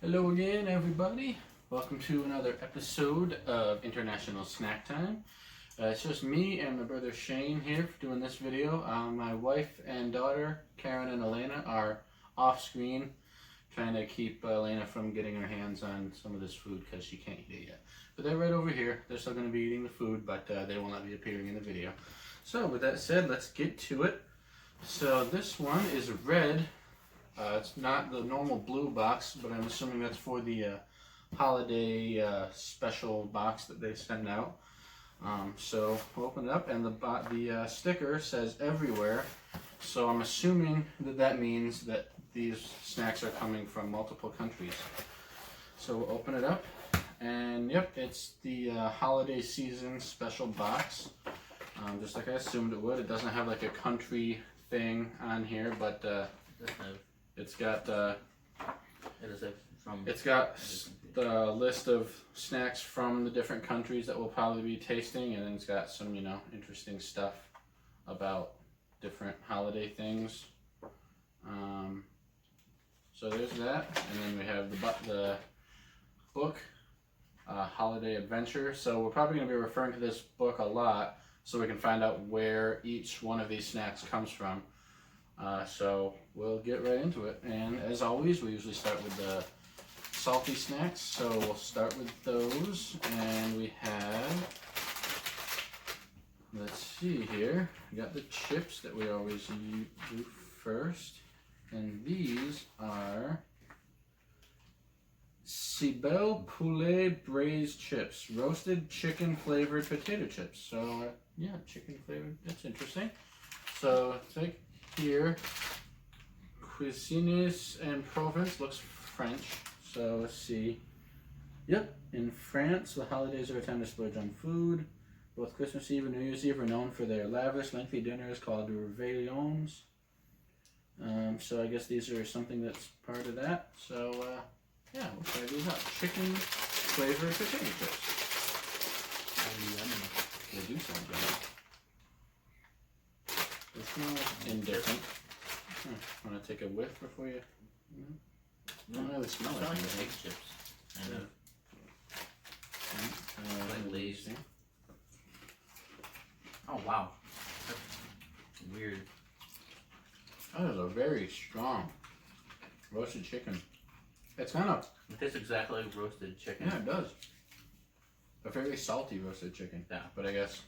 Hello again, everybody. Welcome to another episode of International Snack Time. It's just me and my brother Shane here doing this video. My wife and daughter, Karen and Elena, are off screen trying to keep Elena from getting her hands on some of this food because she can't eat it yet. But they're right over here. They're still going to be eating the food, but they will not be appearing in the video. So with that said, let's get to it. So this one is red. It's not the normal blue box, but I'm assuming that's for the holiday special box that they send out. So we'll open it up, and the sticker says everywhere. So I'm assuming that means that these snacks are coming from multiple countries. So we'll open it up, and yep, it's the holiday season special box. Just like I assumed it would. It doesn't have like a country thing on here, but it's got it's got the list of snacks from the different countries that we'll probably be tasting, and then it's got some, you know, interesting stuff about different holiday things. So there's that, and then we have the book, Holiday Adventure. So we're probably going to be referring to this book a lot, so we can find out where each one of these snacks comes from. So we'll get right into it, and as always we usually start with the salty snacks, so we'll start with those. And we have, let's see here, we got the chips that we always do first, and these are Cibelle Poulet Braised Chips, roasted chicken flavored potato chips. So yeah, chicken flavored, that's interesting. So it's like here, Cuisines en Provence, looks French, so let's see. Yep, in France, the holidays are a time to splurge on food. Both Christmas Eve and New Year's Eve are known for their lavish, lengthy dinners called réveillons. So I guess these are something that's part of that. So yeah, we'll try these out. Chicken flavored potato chips. They do sound good. They smell indifferent. Want to take a whiff before you? Don't really smell like anything. egg chips. Like Lay's. Oh wow, that's weird. That is a very strong roasted chicken. It's kind of. It tastes exactly like roasted chicken. Yeah, it does. A very salty roasted chicken. Yeah. But I guess,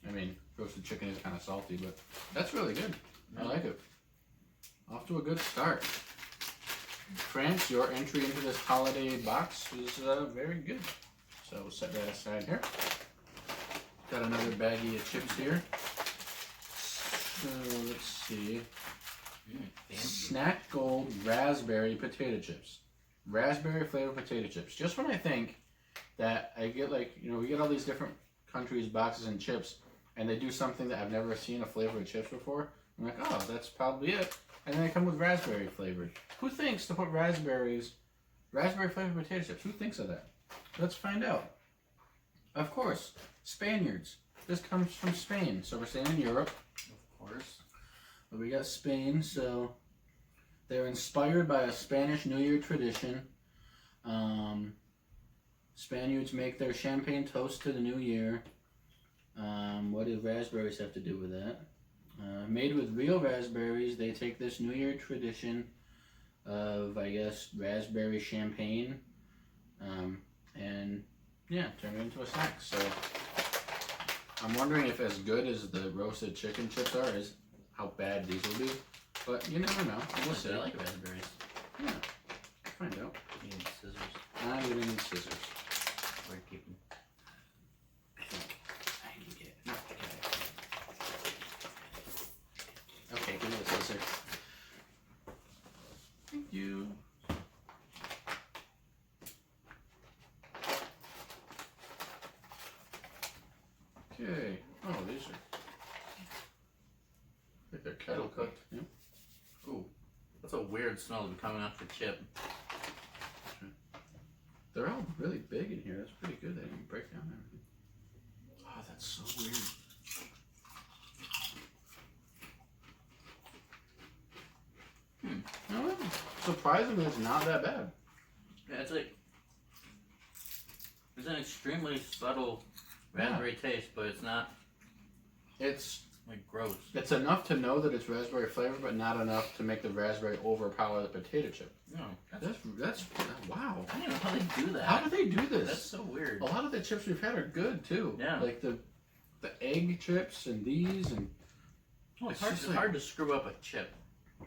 I mean, roasted chicken is kind of salty, but that's really good. I like it. Off to a good start. France, your entry into this holiday box is very good. So we'll set that aside here. Got another baggie of chips here. So let's see. Snack Gold Raspberry Potato Chips. Raspberry flavored potato chips. Just when I think that I get, like, you know, we get all these different countries' boxes and chips, and they do something that I've never seen a flavor of chips before, I'm like, oh, that's probably it. And then they come with raspberry flavored. Who thinks to put raspberry flavored potato chips? Who thinks of that? Let's find out. Of course, Spaniards. This comes from Spain, so we're staying in Europe. Of course. But we got Spain, so they're inspired by a Spanish New Year tradition. Spaniards make their champagne toast to the New Year. What do raspberries have to do with that? Made with real raspberries, they take this New Year tradition of, I guess, raspberry champagne, and yeah, turn it into a snack. So I'm wondering if as good as the roasted chicken chips are, is how bad these will be. But you never know. We'll see. I like raspberries. Yeah, find out. You need scissors. I'm gonna need scissors. Where to keep them? Okay, give me the scissors. Thank you. Okay. Oh, these are. I think they're kettle cooked. Yeah. Ooh, that's a weird smell to be coming off the chip. They're all really big in here. That's pretty good. They didn't break down everything. Oh, that's so weird. Surprisingly, it's not that bad. Yeah, it's like it's an extremely subtle raspberry taste, but it's not It's like gross. It's enough to know that it's raspberry flavor, but not enough to make the raspberry overpower the potato chip. No, That's wow. I don't know how they do that. How do they do this? That's so weird. A lot of the chips we've had are good too. Yeah. Like the egg chips and these and. Well, it's hard to screw up a chip.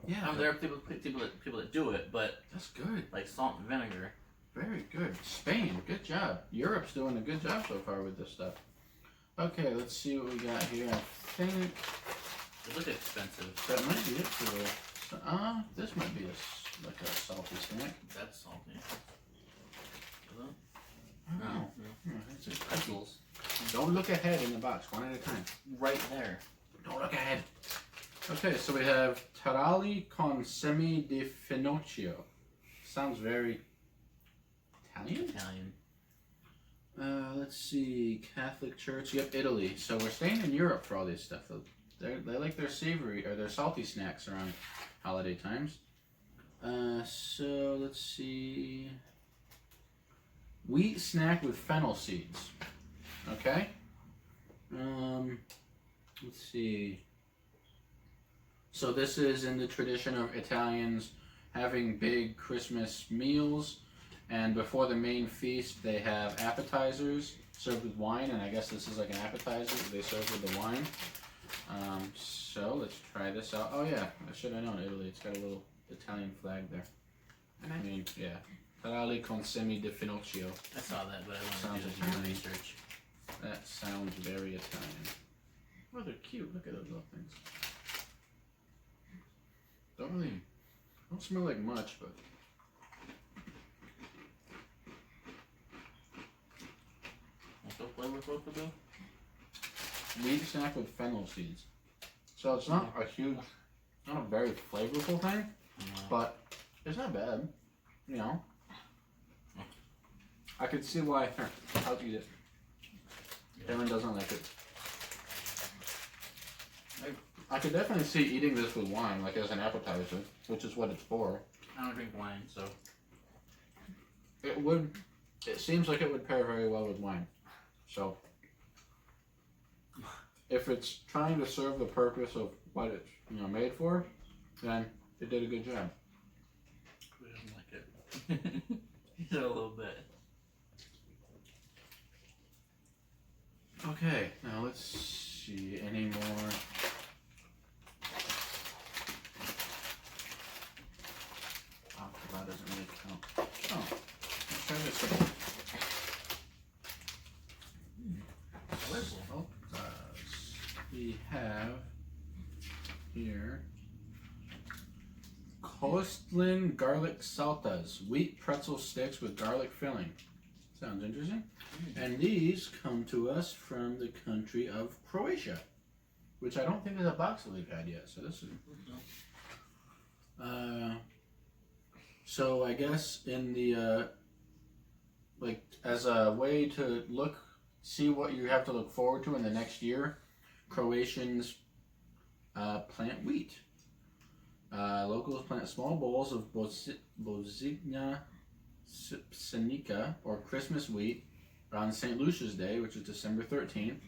Yeah. I mean, there are people that do it, but that's good. Like salt and vinegar. Very good. Spain, good job. Europe's doing a good job so far with this stuff. Okay, let's see what we got here. I think They look expensive. that might be it for the. This might be like a salty snack. That's salty. Is it? No. It's just pretzels. Don't look ahead in the box, one at a time. Right there. Don't look ahead. Okay, so we have taralli con semi di finocchio. Sounds very Italian? Italian. Let's see. Catholic Church. Yep, Italy. So we're staying in Europe for all this stuff. They like their savory or their salty snacks around holiday times. So let's see. Wheat snack with fennel seeds. Okay. Let's see. So this is in the tradition of Italians having big Christmas meals, and before the main feast they have appetizers served with wine, and I guess this is like an appetizer that they serve with the wine. So let's try this out. Oh yeah, I should have known Italy. It's got a little Italian flag there. And I mean, yeah. Taralli con semi di finocchio. I saw that, but I Sounds wanted to do some Italian. research. That sounds very Italian. Oh, they're cute. Look at those little things. Don't smell like much, but What's the flavor supposed to be? wheat snack with fennel seeds. So it's not a huge, not a very flavorful thing, but it's not bad. You know, I could see why. I'll eat it. Karen doesn't like it. I could definitely see eating this with wine, like as an appetizer, which is what it's for. I don't drink wine, so It would. It seems like it would pair very well with wine. So, if it's trying to serve the purpose of what it's made for, then it did a good job. who doesn't like it? Just a little bit. Okay, now let's see any more. That doesn't really count. Oh, let's try this one. Oh, we have here Coastland garlic saltas, wheat pretzel sticks with garlic filling. Sounds interesting. And these come to us from the country of Croatia, which I don't think is a box that we've had yet. So this is. So I guess in the like as a way to see what you have to look forward to in the next year, Croatians plant wheat. Locals plant small bowls of Bozina pšenica, or Christmas wheat, on St. Lucia's Day, which is December 13th.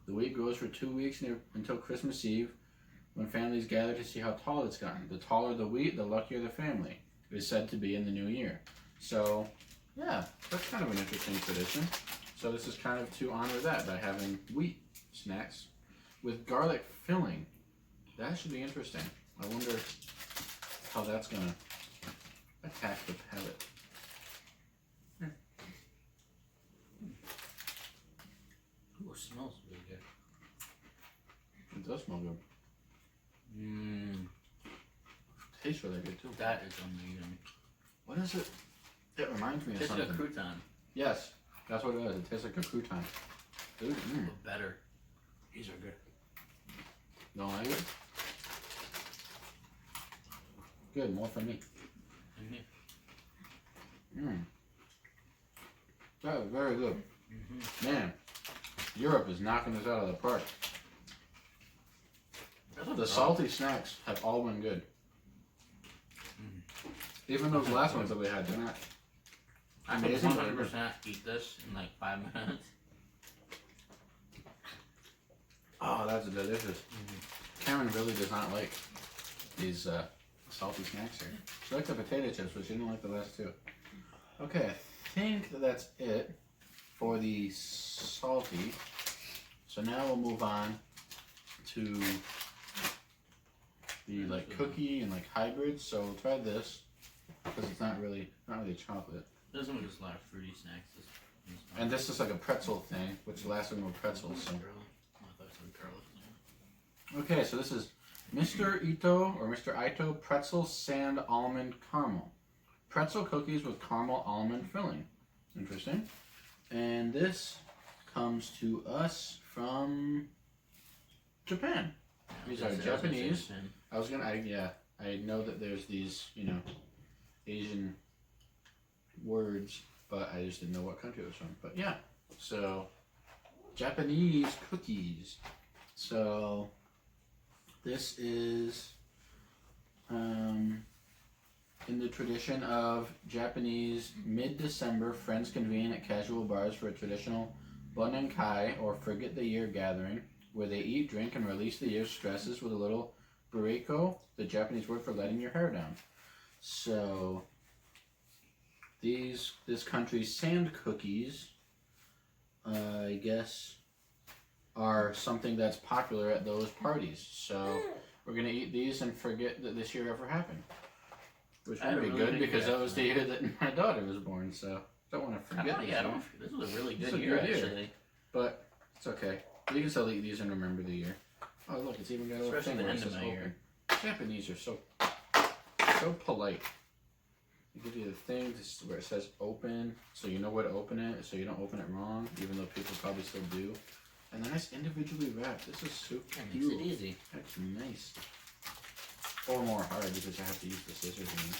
The wheat grows for 2 weeks until Christmas Eve, when families gather to see how tall it's gotten. The taller the wheat, the luckier the family. It is said to be in the new year. So, yeah, that's kind of an interesting tradition. So this is kind of to honor that by having wheat snacks with garlic filling. That should be interesting. I wonder how that's going to attack the palate. Ooh, it smells really good. It does smell good. Tastes really good too. That is amazing. What is it? It reminds me of Tastes something. like a crouton. Yes, that's what it is. It tastes like a crouton. Dude, But better. these are good. Don't like it? Good, more for me. That is very good. Man, Europe is knocking this out of the park. The salty snacks have all been good. Even those last ones that we had, they're not I could amazing. 100% eat this in like 5 minutes. Oh, that's delicious. Karen really does not like these salty snacks here. She liked the potato chips, but she didn't like the last two. Okay, I think that's it for the salty. So now we'll move on to the like cookie and like hybrids. So we'll try this because it's not really chocolate. This one is a lot of fruity snacks. And this is like a pretzel thing, which the last one were pretzels. So. Okay, so this is Mr. Ito or Mr. Ito Pretzel Sand Almond Caramel. Pretzel cookies with caramel almond filling. Interesting. And this comes to us from Japan. These are Japanese. I know that there's these, Asian words, but I just didn't know what country it was from. But yeah, so Japanese cookies. So this is in the tradition of Japanese mid-December, friends convene at casual bars for a traditional Bonenkai or Forget the Year gathering where they eat, drink, and release the year's stresses with a little burriko, the Japanese word for letting your hair down. So this country's sand cookies, I guess, are something that's popular at those parties. So we're going to eat these and forget that this year ever happened. Which would be good because that was the year that my daughter was born, so don't want to forget. This was a really good year, actually. But it's okay. You can still eat these and remember the year. Oh, look, it's even got a little thing where it says open. Japanese are so polite. They give you the thing where it says open, so you know where to open it, so you don't open it wrong, even though people probably still do. And then it's individually wrapped. This is super cute. Makes it easy. That's nice. Or more hard because I have to use the scissors again.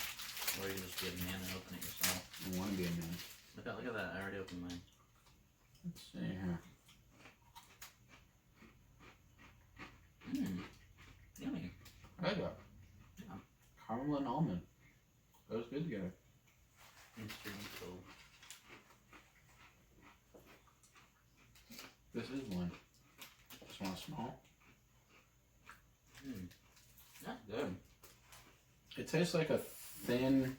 Or you can just be a man and open it yourself. I want to be a man. Look at that. I already opened mine. Let's see here. Yummy. I like that. Yeah. Caramel and almond. Those good together. Mr. Ito. This is one. Just want a small. That's good. It tastes like a thin,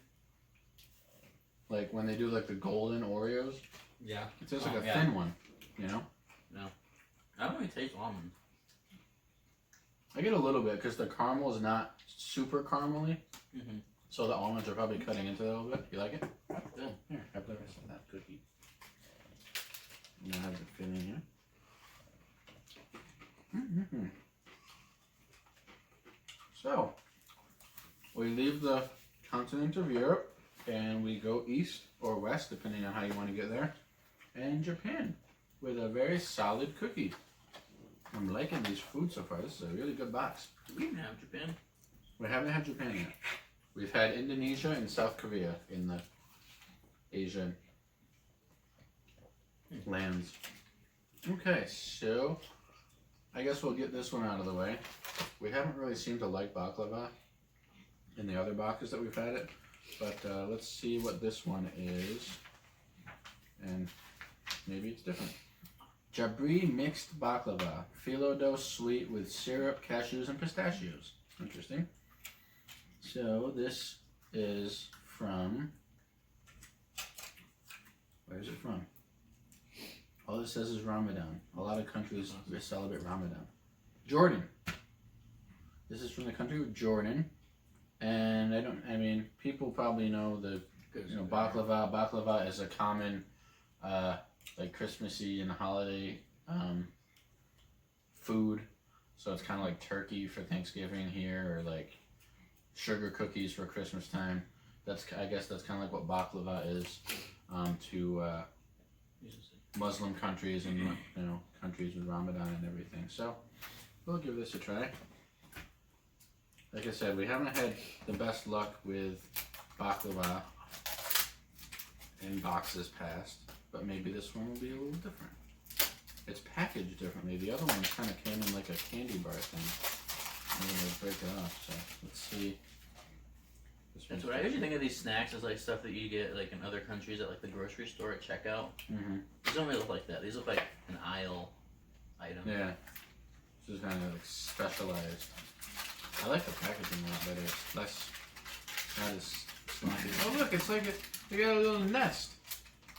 like when they do like the golden Oreos. Yeah. It tastes like a thin one, you know? No. I don't really taste almond. I get a little bit because the caramel is not super caramely. So the almonds are probably cutting into it a little bit. You like it? Good. Here, have the rest of that cookie. And I have the filling here. So, we leave the continent of Europe and we go east or west, depending on how you want to get there, and Japan with a very solid cookie. I'm liking these foods so far. This is a really good box. We didn't have Japan. We haven't had Japan yet. We've had Indonesia and South Korea in the Asian lands. Okay, so I guess we'll get this one out of the way. We haven't really seemed to like baklava in the other boxes that we've had it, but let's see what this one is, and maybe it's different. Jabri mixed baklava, phyllo dough sweet with syrup, cashews, and pistachios. Interesting. So this is from, where is it from? All it says is Ramadan. A lot of countries celebrate Ramadan. Jordan. This is from the country of Jordan. And people probably know baklava. Baklava is a common, like Christmassy and holiday food. So it's kind of like turkey for Thanksgiving here, or like sugar cookies for Christmas time. I guess that's kind of like what baklava is to Muslim countries and countries with Ramadan and everything. So we'll give this a try. Like I said, we haven't had the best luck with baklava in boxes past, but maybe this one will be a little different. It's packaged differently. The other ones kind of came in like a candy bar thing. I'm going to break it off, so let's see That's what I usually think of these snacks as like stuff that you get like in other countries at like the grocery store at checkout. Mm-hmm. These don't really look like that. These look like an aisle item. Yeah. This is kind of like specialized. I like the packaging a lot better. It's less, not as sloppy. Oh look, it's like they got a little nest.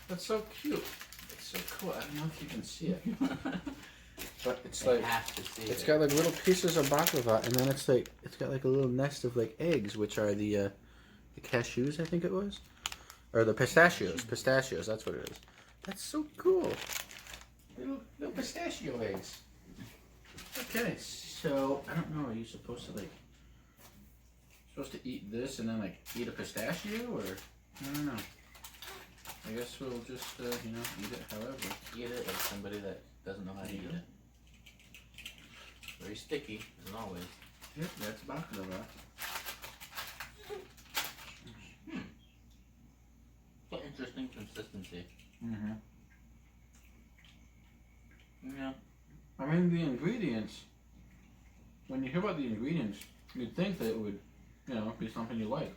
That's so cute. It's so cool. I don't know if you can see it, but it's I like have to see it's it. got like little pieces of baklava, and then it's got like a little nest of like eggs, which are the cashews, I think it was, or the pistachios. Pistachios. That's what it is. That's so cool. Little pistachio eggs. Okay, so I don't know. Are you supposed to eat this and then like eat a pistachio, or I don't know. I guess we'll just eat it however. Eat it like somebody that doesn't know how to eat it. Very sticky, as always. Yep, that's baklava. What interesting consistency. Mm-hmm. Yeah. I mean, the ingredients. When you hear about the ingredients, you'd think that it would, be something you like.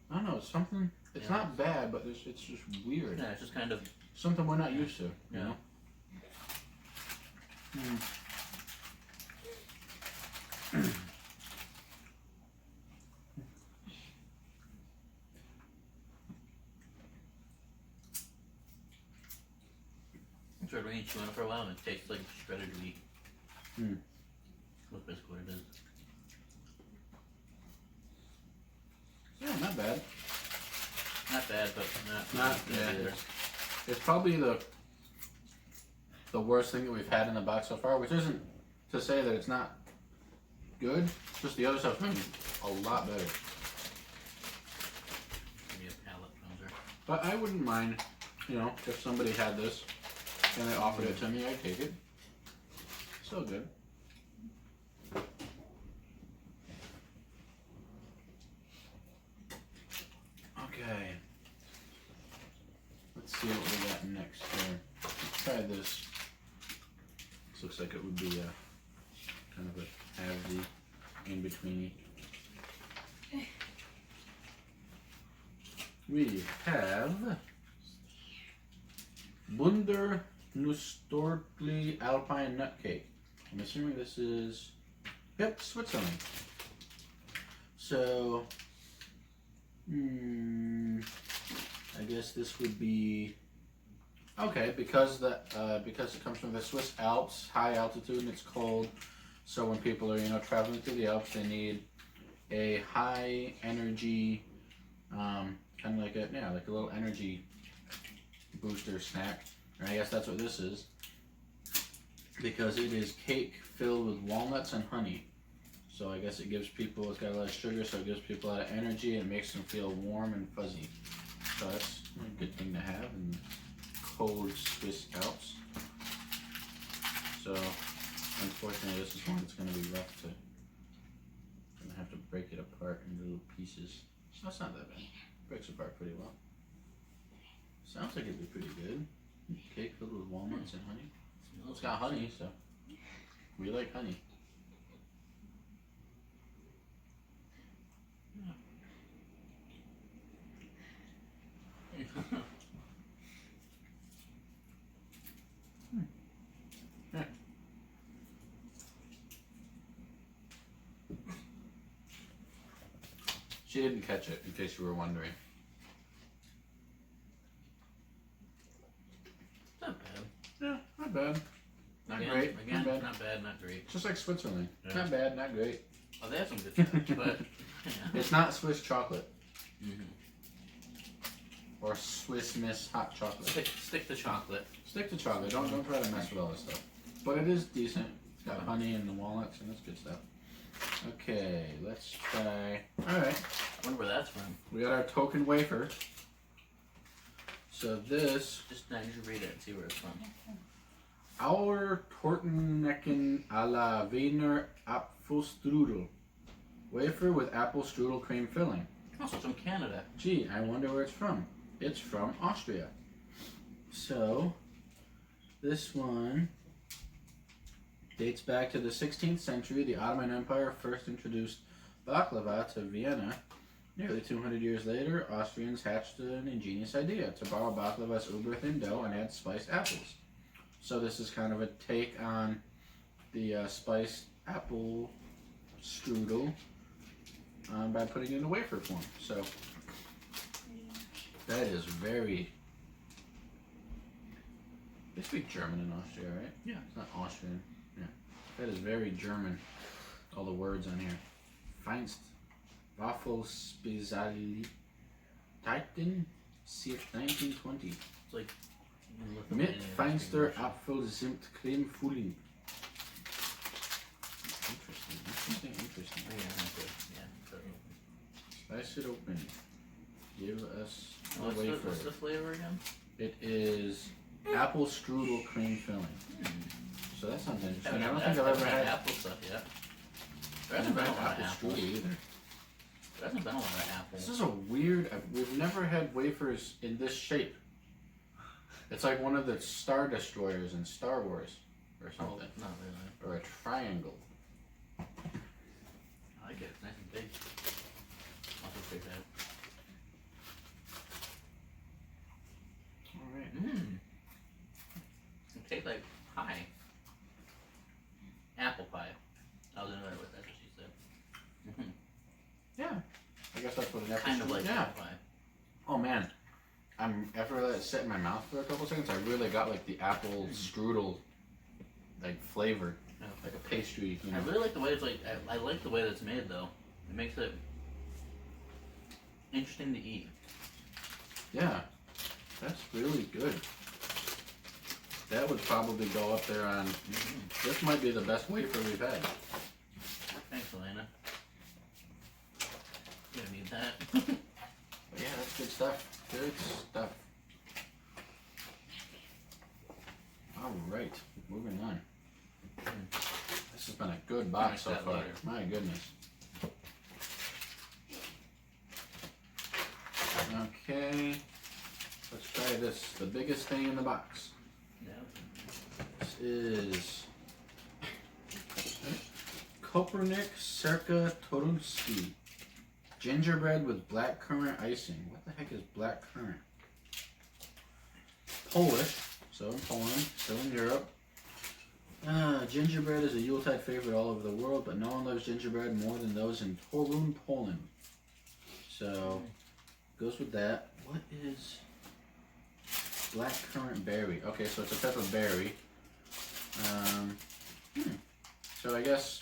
I don't know. It's something. It's not bad, but it's just weird. Yeah, it's just kind of Something we're not used to. You know. it's when you chew on it for a while and it tastes like shredded wheat. Mm. That's basically what it is. Yeah, not bad. Not bad, but Not good yeah. either. It's probably the worst thing that we've had in the box so far, which isn't to say that it's not good. Just the other stuff's been a lot better. Maybe a palate cleanser. But I wouldn't mind, if somebody had this and they offered it to me, I'd take it. So good. Okay. Let's see what we got next here. Let's try this. This looks like it would be kind of a halvesy, in-betweeny. We have Bunder Nustortli Alpine Nut Cake. I'm assuming this is, Switzerland. So, I guess this would be okay because it comes from the Swiss Alps, high altitude, and it's cold. So when people are traveling through the Alps, they need a high energy, kind of like a little energy booster snack. And I guess that's what this is, because it is cake filled with walnuts and honey. So I guess it gives people, it's got a lot of sugar, so it gives people a lot of energy and makes them feel warm and fuzzy. So that's a good thing to have in cold Swiss Alps. So unfortunately this is one that's going to be rough to, I'm going to have to break it apart into little pieces. So that's not that bad. Breaks apart pretty well. Sounds like it'd be pretty good. Cake filled with walnuts and honey. Well, it's got honey, so we like honey. Yeah. She didn't catch it, in case you were wondering. Not bad. Yeah, not bad. Not Again, great. Again, Not bad. not bad, not great. Just like Switzerland. Yeah. Not bad, not great. Oh, they have some good stuff, but It's not Swiss chocolate. Mhm. Or Swiss Miss hot chocolate. Stick to chocolate. Stick to chocolate. Don't try to mess with all this stuff. But it is decent. It's got honey and the walnuts, and that's good stuff. Okay, let's try. Alright, I wonder where that's from. we got our token wafer. So this, Just now, you should read it and see where it's from. our Tortennecken a la Wiener Apfelstrudel. Wafer with apple strudel cream filling. Also, it's from Canada. Gee, I wonder where it's from. It's from Austria. So, this one dates back to the 16th century. The Ottoman Empire first introduced baklava to Vienna Nearly 200 years later, Austrians hatched an ingenious idea to borrow baklava's uber-thin dough and add spiced apples. So this is kind of a take on the spiced apple strudel by putting it in a wafer form. So that is very... They speak German in Austria, right? Yeah. It's not Austrian. Yeah. That is very German. All the words on here. Feinst Waffelspezialitäten circa 1920. It's like Mit feinster Apfelzimt Creme Fouling. Interesting. Oh, yeah, Slice it open. Give us a what's wafer. what's the flavor again? It is apple strudel cream filling. So that sounds interesting. I don't think I've ever had apple stuff yet. There I hasn't haven't been a lot had of apple apples. strudel either. There hasn't been a lot of apples. This is a weird. We've never had wafers in this shape. It's like one of the Star Destroyers in Star Wars, or something, Not really. or a triangle. I like it. It's nice and big. I'll just take that. All right. It tastes like pie. Apple pie. I was in there with that. That's what she said. Yeah. I guess that's what an apple Kind of strudel- like yeah. apple pie. Oh man, after I let it sit in my mouth for a couple seconds, I really got like the apple strudel, like flavor, Yeah. like a pastry. You know. I really like the way it's like. I like the way that it's made though. It makes it interesting to eat. Yeah, that's really good. That would probably go up there on. This might be the best wafer we've had. Thanks, Elena. You don't need that. But yeah, that's good stuff. Good stuff. All right, moving on. This has been a good box so Finish that far. later. My goodness. Okay, let's try this. The biggest thing in the box. Yeah. This is Kopernik Serka Toruski. Gingerbread with blackcurrant icing. What the heck is blackcurrant? Polish, so in Poland, still in Europe. Gingerbread is a Yuletide favorite all over the world, but no one loves gingerbread more than those in Torun, Poland. So, goes with that. What is blackcurrant berry? Okay, so it's a type of berry. So I guess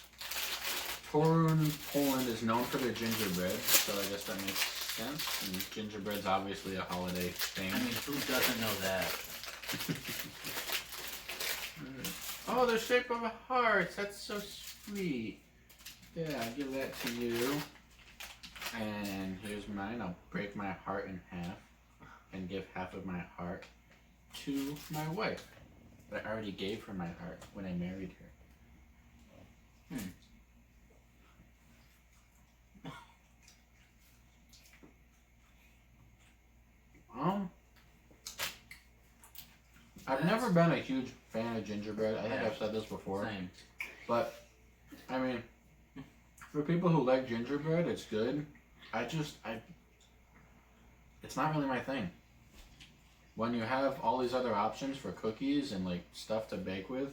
Torun, Poland is known for their gingerbread, so I guess that makes sense. And gingerbread's obviously a holiday thing. I mean, who doesn't know that? Oh, the shape of a heart. That's so sweet. Yeah, I'll give that to you. And here's mine. I'll break my heart in half and give half of my heart to my wife. But I already gave her my heart when I married her. I've never been a huge fan of gingerbread. I think I've said this before. Same. But, I mean, for people who like gingerbread, it's good. It's not really my thing. When you have all these other options for cookies and, like, stuff to bake with,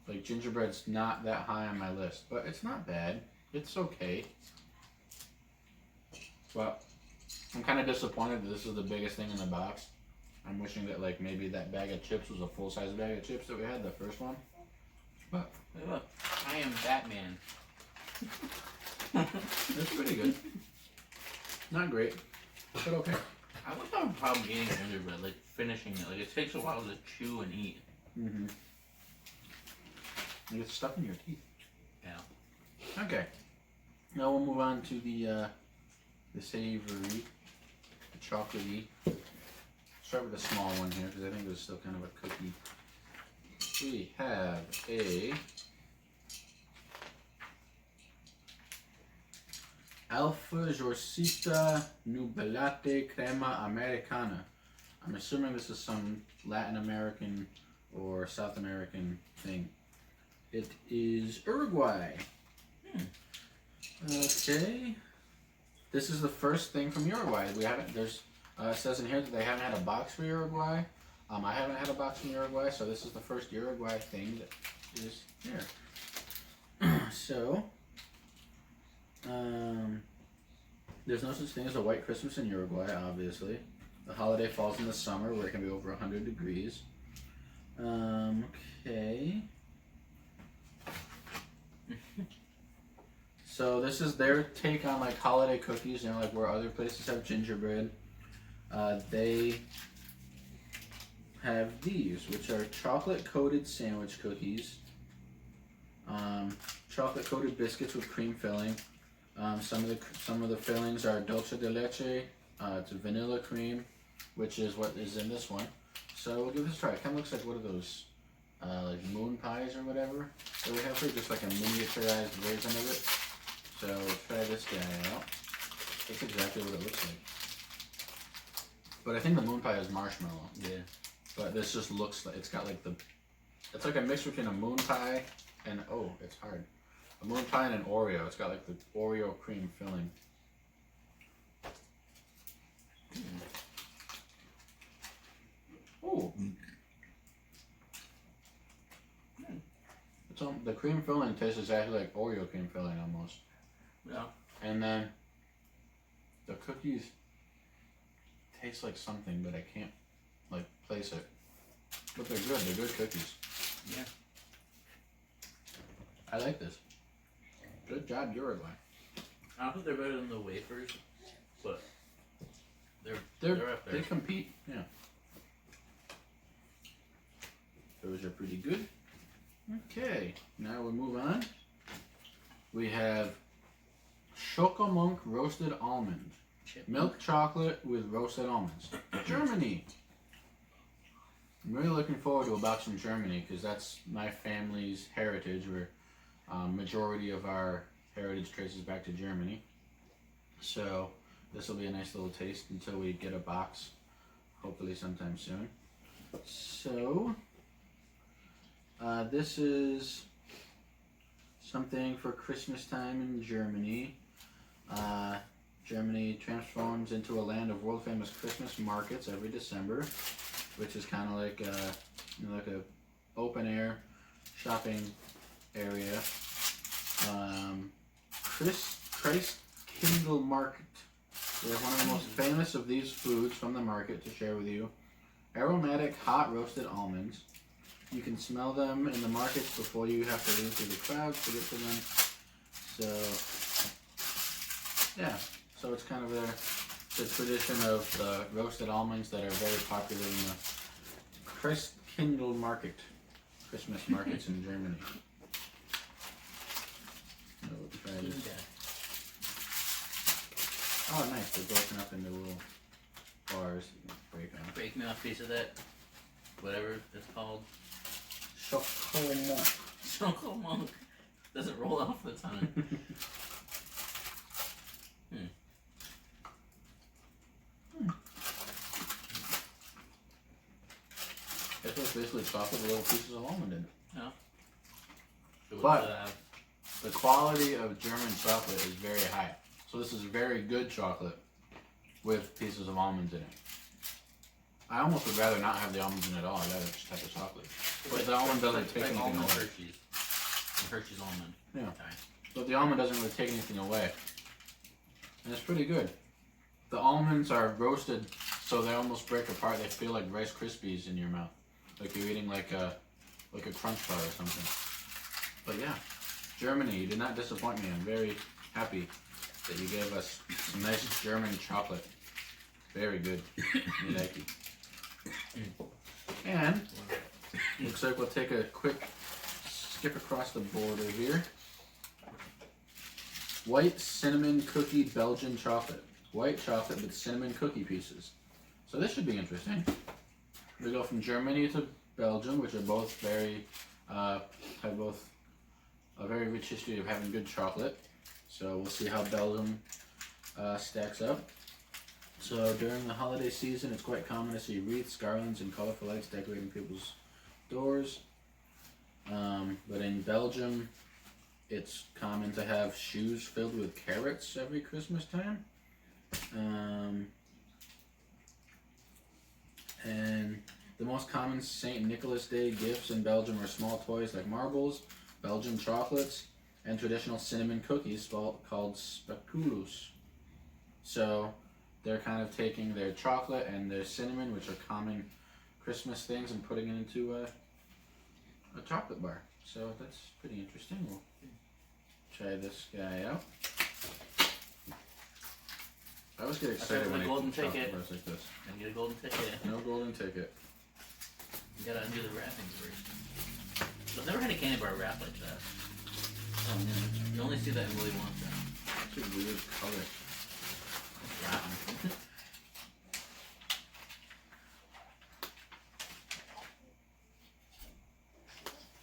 like, gingerbread's not that high on my list. But it's not bad. It's okay. But I'm kind of disappointed that this is the biggest thing in the box. I'm wishing that, like, maybe that bag of chips was a full-size bag of chips that we had, the first one. But Hey, look, I am Batman. it's pretty good. Not great, but okay. I would have a problem eating gingerbread, like finishing it. Like it takes a while to chew and eat. Mm-hmm. You get stuck in your teeth. Yeah. Okay. Now we'll move on to the savory, the chocolatey. Start with a small one here because I think there's still kind of a cookie. We have a Alpha Jorsita Nubilate Crema Americana. I'm assuming this is some Latin American or South American thing. It is Uruguay. Okay. This is the first thing from Uruguay. We haven't. There's. It says in here that they haven't had a box for Uruguay. I haven't had a box from Uruguay, so this is the first Uruguay thing that is here. So, there's no such thing as a white Christmas in Uruguay, obviously. The holiday falls in the summer where it can be over 100 degrees. Okay. So this is their take on like holiday cookies, you know, like where other places have gingerbread. They have these, which are chocolate-coated sandwich cookies, chocolate-coated biscuits with cream filling. Some of the fillings are dulce de leche. It's a vanilla cream, which is what is in this one. So we'll give this a try. It kind of looks like one of those like moon pies or whatever that we have here, just like a miniaturized version of it. So we'll try this guy out. That's exactly what it looks like. But I think the moon pie is marshmallow. Yeah. But this just looks like it's got like it's like a mix between a moon pie and it's hard. A moon pie and an Oreo. It's got like the Oreo cream filling. Oh. It's the cream filling tastes exactly like Oreo cream filling almost. Yeah. And then the cookies taste like something, but I can't like place it. But they're good. They're good cookies. Yeah. I like this. Good job, Uruguay. I don't think they're better than the wafers, but they're up there. They compete. Yeah. Those are pretty good. Okay, now we'll move on. We have Schokomunk roasted almond. Milk chocolate with roasted almonds. Germany. I'm really looking forward to a box from Germany because that's my family's heritage. Where majority of our heritage traces back to Germany. So this will be a nice little taste until we get a box, hopefully sometime soon. So this is something for Christmas time in Germany. Germany transforms into a land of world famous Christmas markets every December, which is kind of like like a open air shopping area. Christkindl Market. We have one of the most famous of these foods from the market to share with you. Aromatic hot roasted almonds. You can smell them in the markets before you have to leave through the crowds to get to them. So, yeah. So it's kind of the tradition of the roasted almonds that are very popular in the Christkindl Market, Christmas markets in Germany. So we'll try this. Oh, nice. They're broken up into little bars. Break me off a piece of that, whatever it's called. Schokomunk. Schokomunk. Doesn't roll off the tongue. This was basically chocolate with little pieces of almond in it. Yeah. So But the quality of German chocolate is very high. So this is very good chocolate with pieces of almonds in it. I almost would rather not have the almonds in it at all. I'd rather just have the chocolate. But the almond doesn't take anything away. Hershey's. Hershey's almond. Yeah. Okay. But the almond doesn't really take anything away. And it's pretty good. The almonds are roasted so they almost break apart. They feel like Rice Krispies in your mouth. Like you're eating like a crunch bar or something. But yeah, Germany, you did not disappoint me. I'm very happy that you gave us some nice German chocolate. Very good. We like it. And looks like we'll take a quick skip across the border here. White cinnamon cookie Belgian chocolate. White chocolate with cinnamon cookie pieces. So this should be interesting. We go from Germany to Belgium, which are both have both a very rich history of having good chocolate. So we'll see how Belgium stacks up. So during the holiday season, it's quite common to see wreaths, garlands, and colorful lights decorating people's doors. But in Belgium, it's common to have shoes filled with carrots every Christmas time. And the most common St. Nicholas Day gifts in Belgium are small toys like marbles, Belgian chocolates, and traditional cinnamon cookies called speculoos. So they're kind of taking their chocolate and their cinnamon, which are common Christmas things, and putting it into a chocolate bar. So that's pretty interesting. We'll try this guy out. I always get excited when I golden eat chocolate ticket. bars like this. And get a golden ticket. No golden ticket. You gotta undo the wrapping first. I've never had a candy bar wrapped like that. Oh man, you only see that in Willy Wonka. It's a weird color. Wrapping.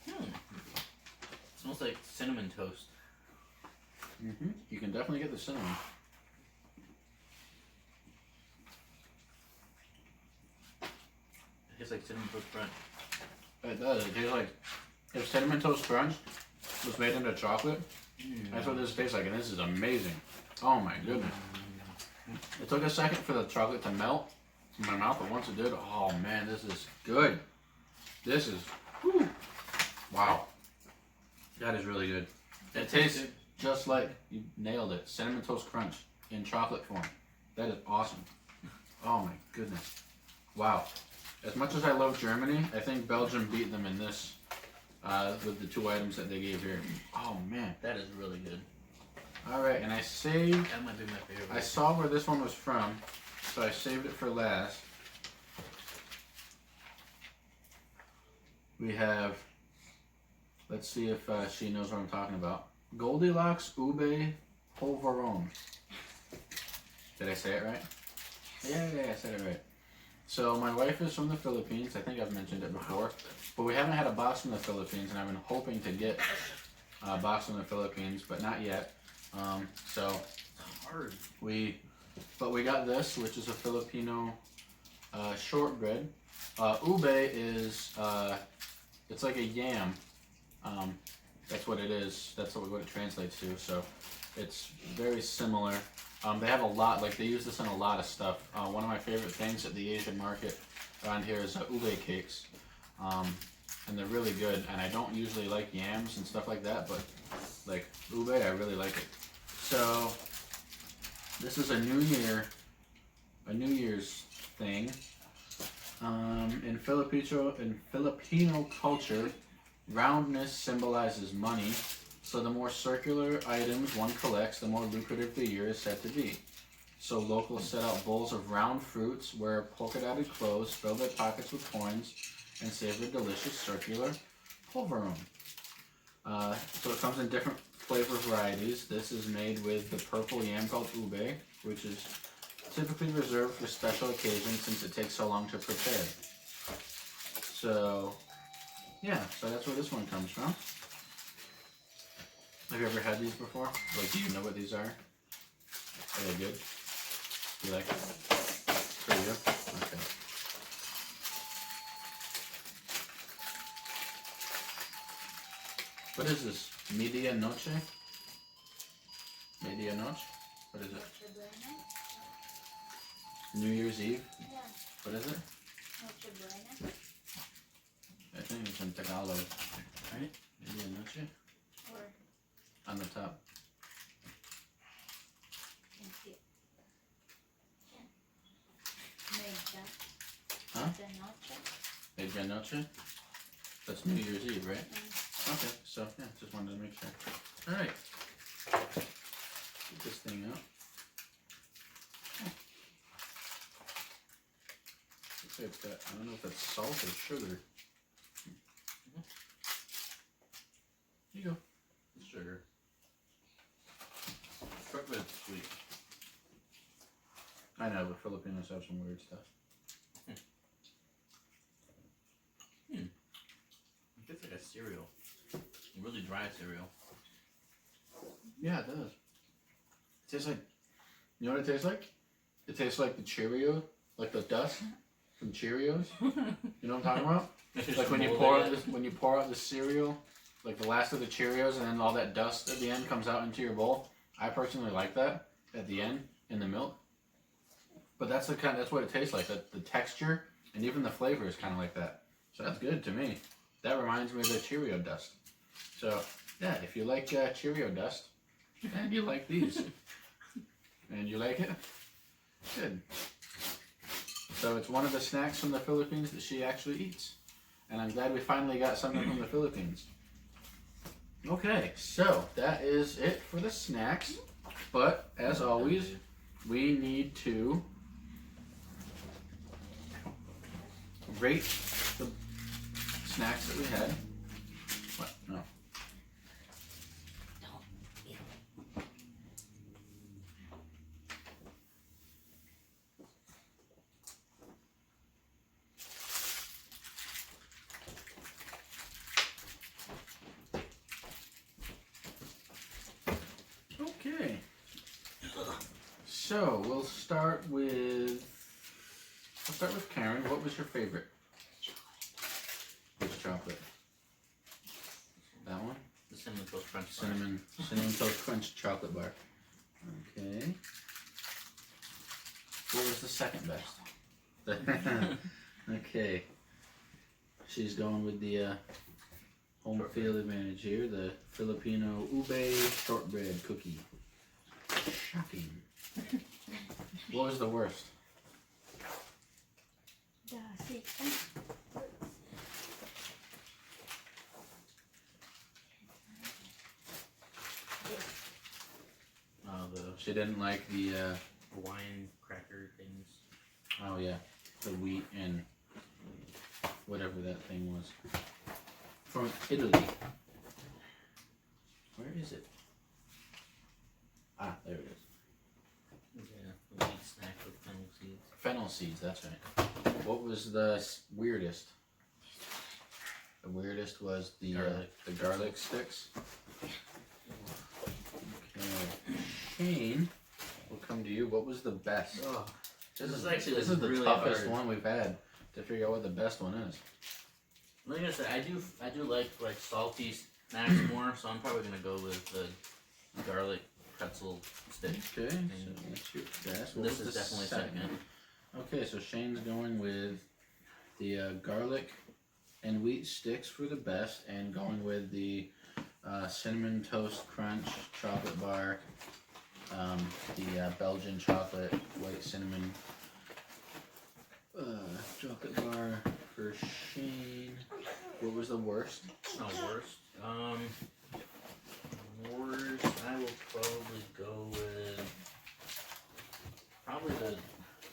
It smells like cinnamon toast. You can definitely get the cinnamon. It tastes like cinnamon toast crunch. It does. It tastes like if cinnamon toast crunch was made into chocolate. That's what this tastes like, and this is amazing. Oh my goodness! It took a second for the chocolate to melt in my mouth, but once it did, oh man, this is good. This is, whew, wow. That is really good. It tastes just like, you nailed it, cinnamon toast crunch in chocolate form. That is awesome. Oh my goodness. Wow. As much as I love Germany, I think Belgium beat them in this with the two items that they gave here. Oh man. That is really good. Alright, and I saved, That might be my favorite. I saw where this one was from, so I saved it for last. We have, let's see if she knows what I'm talking about. Goldilocks Ube Polvoron. Did I say it right? Yeah, I said it right. So my wife is from the Philippines. I think I've mentioned it before. But we haven't had a box from the Philippines, and I've been hoping to get a box from the Philippines, but not yet. So It's hard. we got this, which is a Filipino shortbread. Ube is it's like a yam. That's what it is. That's what it translates to. So it's very similar. They have a lot, like they use this in a lot of stuff. One of my favorite things at the Asian market around here is ube cakes. And they're really good. And I don't usually like yams and stuff like that, but like ube, I really like it. So this is a New Year's thing. In Filipino culture, roundness symbolizes money. So the more circular items one collects, the more lucrative the year is said to be. So locals set out bowls of round fruits, wear polka-dotted clothes, fill their pockets with coins, and savor delicious circular polvoron. So it comes in different flavor varieties. This is made with the purple yam called ube, which is typically reserved for special occasions since it takes so long to prepare. So, yeah, so that's where this one comes from. Have you ever had these before? Like, do you know what these are? Are they good? You like it? Pretty good? Okay. What is this? Medianoche? Medianoche? What is it? New Year's Eve? Yeah. What is it? Noche Buena. I think it's in Tagalog. Right? Medianoche? Or On the top. Media. Huh? De noche. Medianoche? That's New Year's Eve, right? Okay, so yeah, just wanted to make sure. Alright. Get this thing out. Looks like it's got, I don't know if that's salt or sugar. Here you go. It's sugar. Chocolate sweet. I know, but Filipinos have some weird stuff. It tastes like a cereal. A really dry cereal. Yeah, it does. It tastes like, you know what it tastes like? It tastes like the Cheerio, like the dust from Cheerios. You know what I'm talking about? Like when you pour out the cereal, like the last of the Cheerios, and then all that dust at the end comes out into your bowl. I personally like that at the end in the milk. But that's that's what it tastes like. The texture and even the flavor is kind of like that. So that's good to me. That reminds me of the Cheerio dust. So yeah, if you like Cheerio dust, and you like these, and you like it, good. So it's one of the snacks from the Philippines that she actually eats. And I'm glad we finally got something from the Philippines. Okay, so that is it for the snacks. But as always, we need to rate the snacks that we had. What? No. Okay. So we'll start with. I'll start with Karen. What was your favorite? Which chocolate? That one? The cinnamon toast crunch bar. Cinnamon toast crunch chocolate bar. Okay. What was the second best? Okay. She's going with the home field advantage here. The Filipino ube shortbread cookie. Shocking. What was the worst? She didn't like the Hawaiian cracker things. oh yeah, the wheat and whatever that thing was from Italy. Where is it? Ah, there it is. Yeah, the wheat snack with fennel seeds. Fennel seeds, that's right. What was the weirdest? The weirdest was the garlic sticks. Okay. Shane, we'll come to you. What was the best? Oh, This is the really toughest hard. one we've had to figure out what the best one is. Like I said, I do like salty snacks more, so I'm probably gonna go with the garlic pretzel stick. Okay, so that's your best. What This was is the definitely second. Okay, so Shane's going with the garlic and wheat sticks for the best, and going with the cinnamon toast crunch chocolate bar, the Belgian chocolate white cinnamon chocolate bar for Shane. What was the worst? Worst. Worst. I will probably go with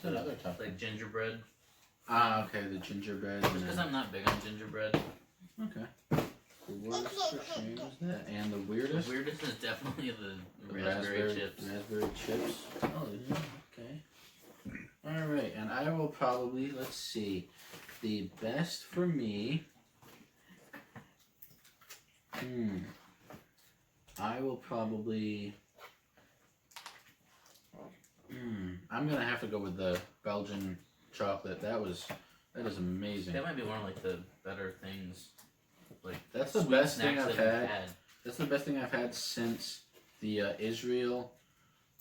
Another tough like gingerbread. Ah, okay, the gingerbread. Just because I'm not big on gingerbread. Okay. The worst for Shane was that, and the weirdest. The weirdest is definitely the raspberry chips. Raspberry chips. Oh, yeah. Okay. All right, and I will probably let's see, the best for me. I will probably. I'm gonna have to go with the Belgian chocolate. That is amazing. That might be one of like the better things. Like That's the sweet best thing snacks I've that we've had. That's the best thing I've had since the Israel,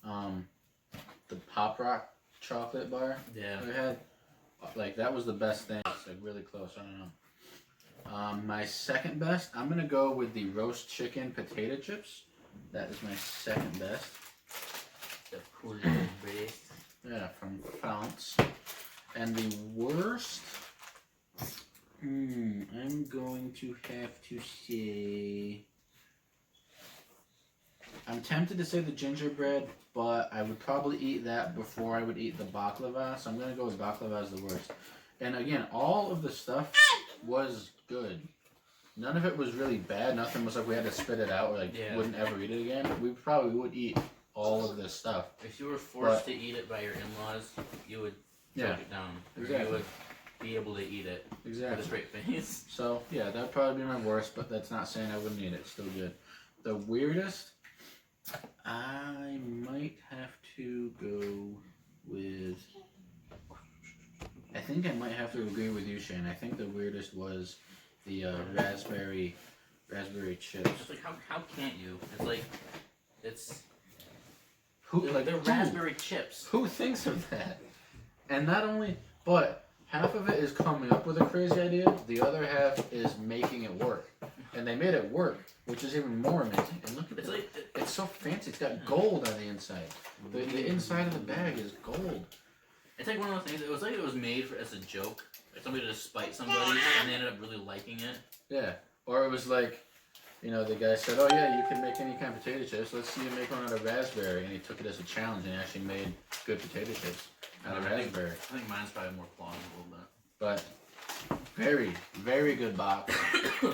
the Pop Rock chocolate bar. Yeah. I had. Like that was the best thing. It's like really close. I don't know. My second best, I'm gonna go with the roast chicken potato chips. That is my second best. The cool little brace. Yeah, from France. And the worst, I'm going to have to say, I'm tempted to say the gingerbread, but I would probably eat that before I would eat the baklava, so I'm going to go with baklava as the worst. And again, all of the stuff was good. None of it was really bad. Nothing was like we had to spit it out or wouldn't ever eat it again. We probably would eat all of this stuff. If you were forced to eat it by your in-laws, you would choke it down. Exactly. You would be able to eat it with a straight face. So, yeah, that'd probably be my worst, but that's not saying I wouldn't eat it. It's still good. The weirdest, I might have to go with... I think I might have to agree with you, Shane. I think the weirdest was the raspberry chips. It's like, how can't you? It's like, it's... They're raspberry chips. Who thinks of that? And not only, but half of it is coming up with a crazy idea. The other half is making it work, and they made it work, which is even more amazing. And look at It's it. like It's so fancy. It's got gold on the inside. The inside of the bag is gold. it's like one of those things. It was like it was made as a joke, like somebody to spite somebody, and they ended up really liking it. Yeah. Or it was like, you know, the guy said, "Oh yeah, you can make any kind of potato chips. Let's see you make one out of raspberry." And he took it as a challenge, and he actually made good potato chips out of raspberry. I think mine's probably more plausible, but But very, very good box.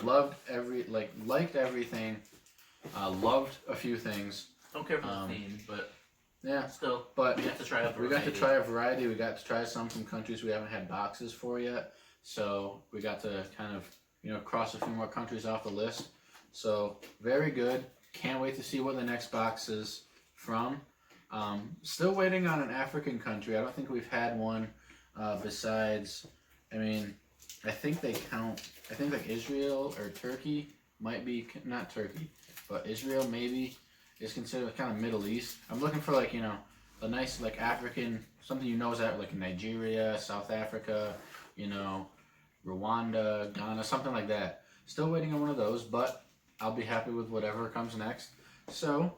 Loved liked everything. Loved a few things. don't care for the theme. But Yeah, still, but we got to try a we got to variety. try a variety. We got to try some from countries we haven't had boxes for yet. So we got to kind of, you know, cross a few more countries off the list. So very good. Can't wait to see what the next box is from. Still waiting on an African country. I don't think we've had one besides. I mean, I think they count. I think like Israel or Turkey might be not Turkey, but Israel maybe is considered kind of Middle East. I'm looking for like, you know, a nice like African, something you know is at like Nigeria, South Africa, you know, Rwanda, Ghana, something like that. Still waiting on one of those, but I'll be happy with whatever comes next. So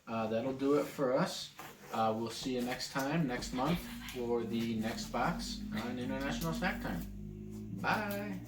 that'll do it for us. We'll see you next time, next month, for the next box on International Snack Time. Bye.